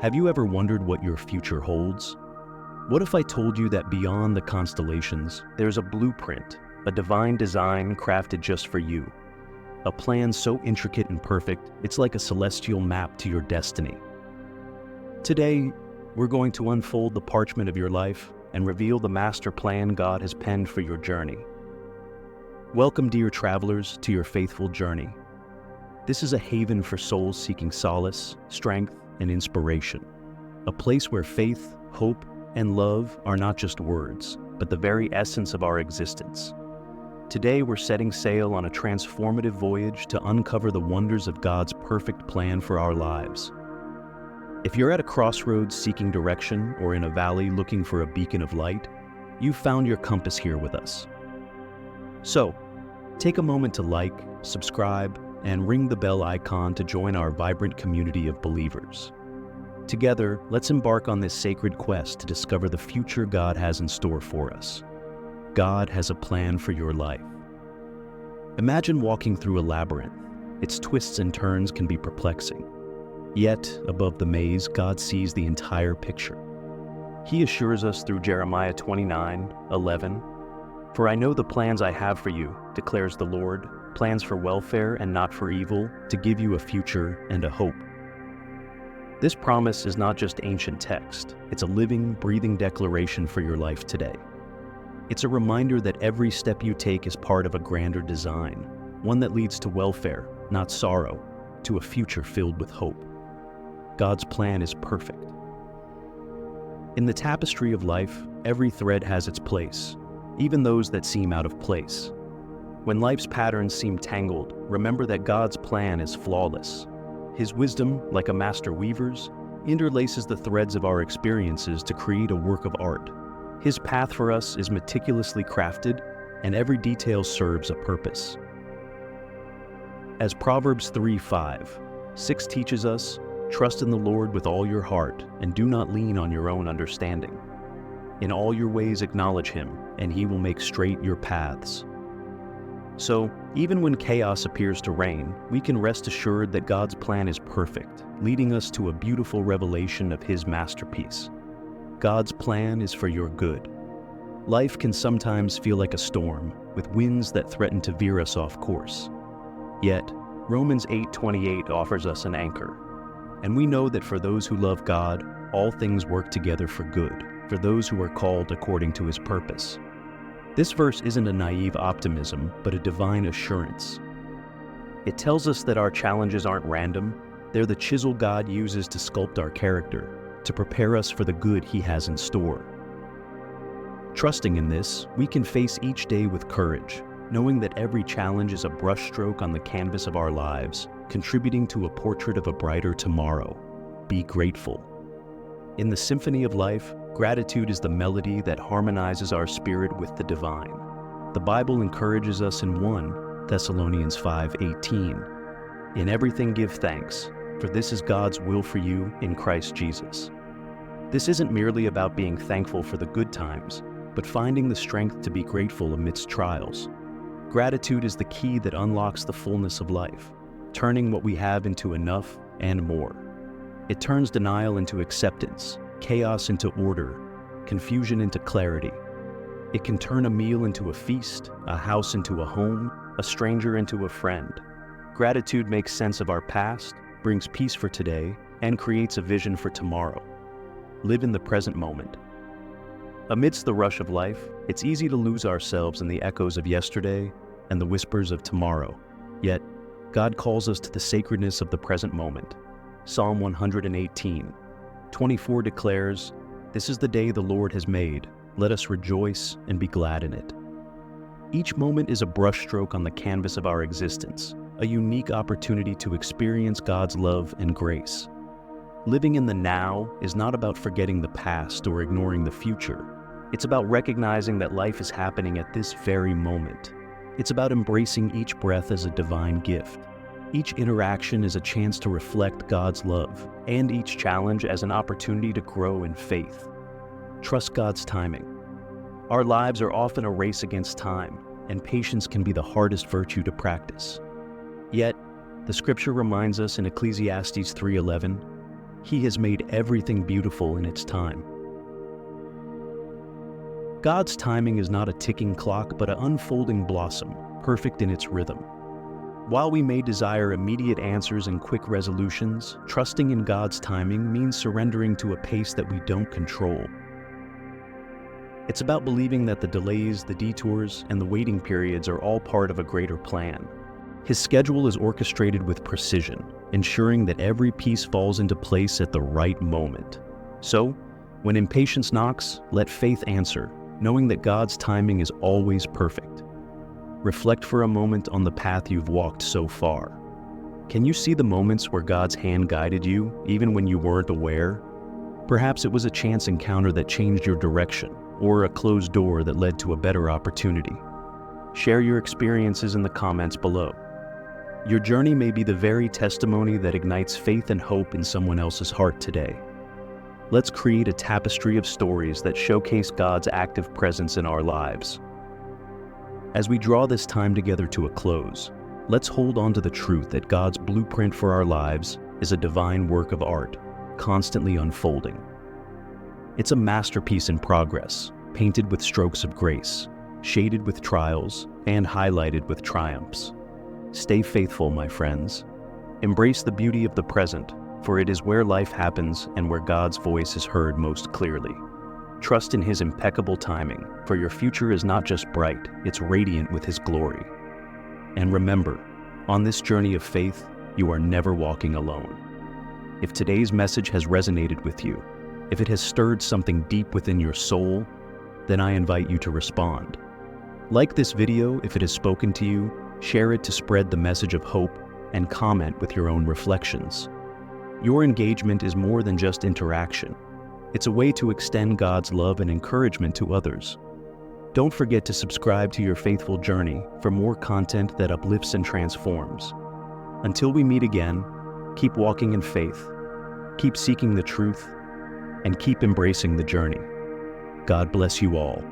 Have you ever wondered what your future holds? What if I told you that beyond the constellations, there's a blueprint, a divine design crafted just for you? A plan so intricate and perfect, it's like a celestial map to your destiny. Today, we're going to unfold the parchment of your life and reveal the master plan God has penned for your journey. Welcome, dear travelers, to your faithful journey. This is a haven for souls seeking solace, strength, and inspiration. A place where faith, hope, and love are not just words, but the very essence of our existence. Today, we're setting sail on a transformative voyage to uncover the wonders of God's perfect plan for our lives. If you're at a crossroads seeking direction or in a valley looking for a beacon of light, you've found your compass here with us. So, take a moment to like, subscribe, and ring the bell icon to join our vibrant community of believers. Together, let's embark on this sacred quest to discover the future God has in store for us. God has a plan for your life. Imagine walking through a labyrinth. Its twists and turns can be perplexing. Yet, above the maze, God sees the entire picture. He assures us through Jeremiah 29:11, "For I know the plans I have for you, declares the Lord, plans for welfare and not for evil, to give you a future and a hope." This promise is not just ancient text, it's a living, breathing declaration for your life today. It's a reminder that every step you take is part of a grander design, one that leads to welfare, not sorrow, to a future filled with hope. God's plan is perfect. In the tapestry of life, every thread has its place, even those that seem out of place. When life's patterns seem tangled, remember that God's plan is flawless. His wisdom, like a master weaver's, interlaces the threads of our experiences to create a work of art. His path for us is meticulously crafted, and every detail serves a purpose. As Proverbs 3:5-6 teaches us, "Trust in the Lord with all your heart, and do not lean on your own understanding. In all your ways acknowledge Him, and He will make straight your paths." So, even when chaos appears to reign, we can rest assured that God's plan is perfect, leading us to a beautiful revelation of His masterpiece. God's plan is for your good. Life can sometimes feel like a storm, with winds that threaten to veer us off course. Yet, Romans 8:28 offers us an anchor. And we know that for those who love God, all things work together for good, for those who are called according to His purpose. This verse isn't a naive optimism, but a divine assurance. It tells us that our challenges aren't random, they're the chisel God uses to sculpt our character, to prepare us for the good He has in store. Trusting in this, we can face each day with courage, knowing that every challenge is a brushstroke on the canvas of our lives, contributing to a portrait of a brighter tomorrow. Be grateful. In the symphony of life, gratitude is the melody that harmonizes our spirit with the divine. The Bible encourages us in 1 Thessalonians 5:18, "In everything give thanks, for this is God's will for you in Christ Jesus." This isn't merely about being thankful for the good times, but finding the strength to be grateful amidst trials. Gratitude is the key that unlocks the fullness of life, turning what we have into enough and more. It turns denial into acceptance, chaos into order, confusion into clarity. It can turn a meal into a feast, a house into a home, a stranger into a friend. Gratitude makes sense of our past, brings peace for today, and creates a vision for tomorrow. Live in the present moment. Amidst the rush of life, it's easy to lose ourselves in the echoes of yesterday and the whispers of tomorrow. Yet, God calls us to the sacredness of the present moment. Psalm 118:24 declares, "This is the day the Lord has made. Let us rejoice and be glad in it." Each moment is a brushstroke on the canvas of our existence, a unique opportunity to experience God's love and grace. Living in the now is not about forgetting the past or ignoring the future. It's about recognizing that life is happening at this very moment. It's about embracing each breath as a divine gift. Each interaction is a chance to reflect God's love, and each challenge as an opportunity to grow in faith. Trust God's timing. Our lives are often a race against time, and patience can be the hardest virtue to practice. Yet, the scripture reminds us in Ecclesiastes 3:11, He has made everything beautiful in its time. God's timing is not a ticking clock, but an unfolding blossom, perfect in its rhythm. While we may desire immediate answers and quick resolutions, trusting in God's timing means surrendering to a pace that we don't control. It's about believing that the delays, the detours, and the waiting periods are all part of a greater plan. His schedule is orchestrated with precision, ensuring that every piece falls into place at the right moment. So, when impatience knocks, let faith answer, knowing that God's timing is always perfect. Reflect for a moment on the path you've walked so far. Can you see the moments where God's hand guided you, even when you weren't aware? Perhaps it was a chance encounter that changed your direction, or a closed door that led to a better opportunity. Share your experiences in the comments below. Your journey may be the very testimony that ignites faith and hope in someone else's heart today. Let's create a tapestry of stories that showcase God's active presence in our lives. As we draw this time together to a close, let's hold on to the truth that God's blueprint for our lives is a divine work of art, constantly unfolding. It's a masterpiece in progress, painted with strokes of grace, shaded with trials, and highlighted with triumphs. Stay faithful, my friends. Embrace the beauty of the present, for it is where life happens and where God's voice is heard most clearly. Trust in His impeccable timing, for your future is not just bright, it's radiant with His glory. And remember, on this journey of faith, you are never walking alone. If today's message has resonated with you, if it has stirred something deep within your soul, then I invite you to respond. Like this video if it has spoken to you, share it to spread the message of hope, and comment with your own reflections. Your engagement is more than just interaction. It's a way to extend God's love and encouragement to others. Don't forget to subscribe to Your Faithful Journey for more content that uplifts and transforms. Until we meet again, keep walking in faith, keep seeking the truth, and keep embracing the journey. God bless you all.